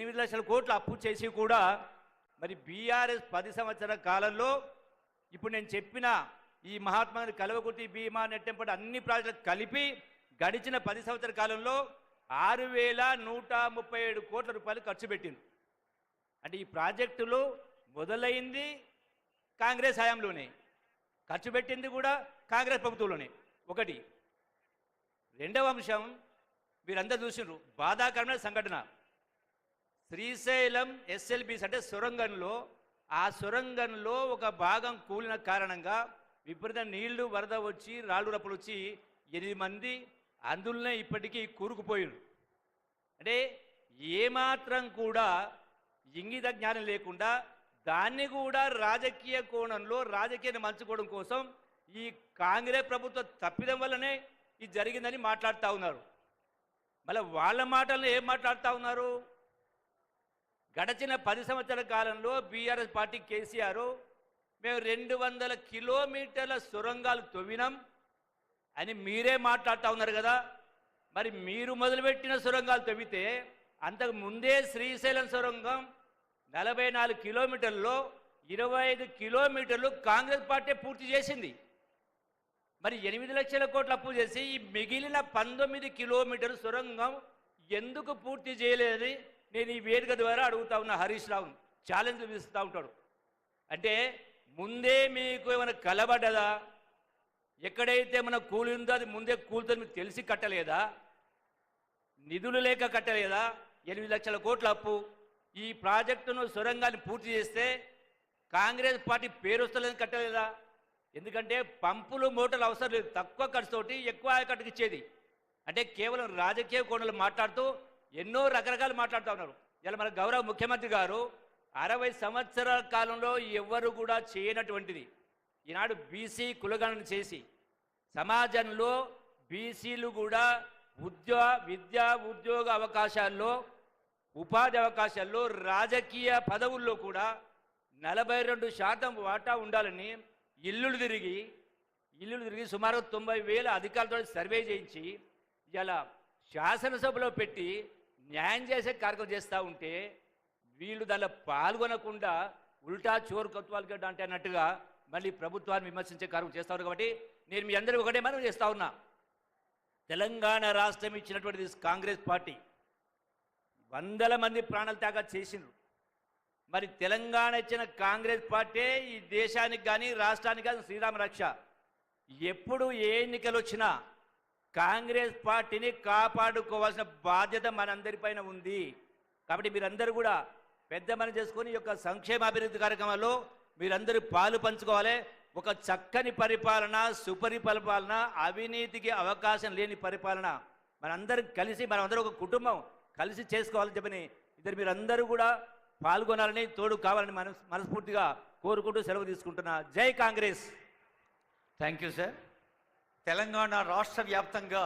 8 లక్షల కోట్లు అప్పు చేసి కూడా మరి బీఆర్ఎస్ 10 సంవత్సరాల కాలంలో ఇప్పుడు నేను చెప్పిన ఈ మహాత్మా గాంధీ కల్వకుర్తి భీమా నెట్టెంపటి అన్ని ప్రాజెక్టులు కలిపి గడిచిన 10 సంవత్సరాల కాలంలో 6137 కోట్ల రూపాయలు ఖర్చు పెట్టింది. అంటే ఈ ప్రాజెక్టులు మొదలైంది కాంగ్రెస్ హయాంలోనే, ఖర్చు పెట్టింది కూడా కాంగ్రెస్ ప్రభుత్వంలోనే. ఒకటి. రెండవ అంశం మీరందరూ చూసినారు, బాధాకరమైన సంఘటన. శ్రీశైలం ఎస్ఎల్బీస్ అంటే సొరంగంలో ఒక భాగం కూలిన కారణంగా విపరీత నీళ్లు వరద వచ్చి రాళ్ళు రప్పులు వచ్చి 8 మంది అందులోనే ఇప్పటికీ కూరుకుపోయారు. అంటే ఏమాత్రం కూడా ఇంగిత జ్ఞానం లేకుండా దాన్ని కూడా రాజకీయ కోణంలో రాజకీయాన్ని మంచుకోవడం కోసం ఈ కాంగ్రెస్ ప్రభుత్వం తప్పిదం వల్లనే ఇది జరిగిందని మాట్లాడుతూ ఉన్నారు. మళ్ళీ వాళ్ళ మాటలను ఏం మాట్లాడుతూ ఉన్నారు? గడచిన 10 సంవత్సరాల కాలంలో బీఆర్ఎస్ పార్టీ కేసీఆర్ మేము 200 కిలోమీటర్ల సొరంగాలు తవ్వినాం అని మీరే మాట్లాడుతూ ఉన్నారు కదా. మరి మీరు మొదలుపెట్టిన సొరంగాలు తవ్వితే అంతకు ముందే శ్రీశైలం సొరంగం 44 కిలోమీటర్లలో 25 కిలోమీటర్లు కాంగ్రెస్ పార్టీ పూర్తి చేసింది. మరి 8 లక్షల కోట్ల అప్పు చేసి ఈ మిగిలిన 19 కిలోమీటర్ల సొరంగం ఎందుకు పూర్తి చేయలేదని నేను ఈ వేదిక ద్వారా అడుగుతా ఉన్న హరీష్ రావు ఛాలెంజ్ ఇస్తూ ఉంటాడు. అంటే ముందే మీకు ఏమైనా కలబడ్డదా? ఎక్కడైతే మన కూలి ఉందో అది ముందే కూలుతో మీకు తెలిసి కట్టలేదా? నిధులు లేక కట్టలేదా? 8 లక్షల కోట్ల అప్పు. ఈ ప్రాజెక్టును సొరంగాన్ని పూర్తి చేస్తే కాంగ్రెస్ పార్టీ పేరు వస్తలేదని కట్టలేదా? ఎందుకంటే పంపులు మోటార్లు అవసరం లేదు, తక్కువ ఖర్చుతోటి ఎక్కువ ఆయకట్టుకు ఇచ్చేది. అంటే కేవలం రాజకీయ కోణాలు మాట్లాడుతూ ఎన్నో రకరకాలు మాట్లాడుతూ ఉన్నారు. ఇలా మన గౌరవ ముఖ్యమంత్రి గారు 60 సంవత్సరాల కాలంలో ఎవ్వరు కూడా చేయనటువంటిది ఈనాడు బీసీ కులగణన చేసి సమాజంలో బీసీలు కూడా విద్యా ఉద్యోగ అవకాశాల్లో, ఉపాధి అవకాశాల్లో, రాజకీయ పదవుల్లో కూడా 42% వాటా ఉండాలని ఇల్లులు తిరిగి సుమారు 90,000 అధికారులతో సర్వే చేయించి ఇలా శాసనసభలో పెట్టి న్యాయం చేసే కార్యక్రమం చేస్తూ ఉంటే వీళ్ళు దానిలో పాల్గొనకుండా ఉల్టా చోరు కత్వాలు గడ్డ అంటే అన్నట్టుగా మళ్ళీ ప్రభుత్వాన్ని విమర్శించే కార్యక్రమం చేస్తూ ఉన్నారు. కాబట్టి నేను మీ అందరూ ఒకటే మనం చేస్తూ ఉన్నా, తెలంగాణ రాష్ట్రం ఇచ్చినటువంటి కాంగ్రెస్ పార్టీ 100 మంది ప్రాణాలు త్యాగం చేసిండ్రు. మరి తెలంగాణ ఇచ్చిన కాంగ్రెస్ పార్టీ ఈ దేశానికి కానీ రాష్ట్రానికి కానీ శ్రీరామ రక్ష. ఎప్పుడు ఏ ఎన్నికలు వచ్చినా కాంగ్రెస్ పార్టీని కాపాడుకోవాల్సిన బాధ్యత మనందరిపైన ఉంది. కాబట్టి మీరందరూ కూడా పెద్ద మనసు చేసుకొని ఈ యొక్క సంక్షేమాభివృద్ధి కార్యక్రమాల్లో మీరందరూ పాలు పంచుకోవాలి. ఒక చక్కని పరిపాలన, సుపరిపాలన, అవినీతికి అవకాశం లేని పరిపాలన మనందరం కలిసి మనమందరం ఒక కుటుంబం కలిసి చేసుకోవాలని చెప్పని మీరందరూ కూడా పాల్గొనాలని, తోడు కావాలని మనస్ఫూర్తిగా కోరుకుంటూ సెలవు తీసుకుంటున్నా. జై Congress. Thank you sir. Telangana రాష్ట్ర వ్యాప్తంగా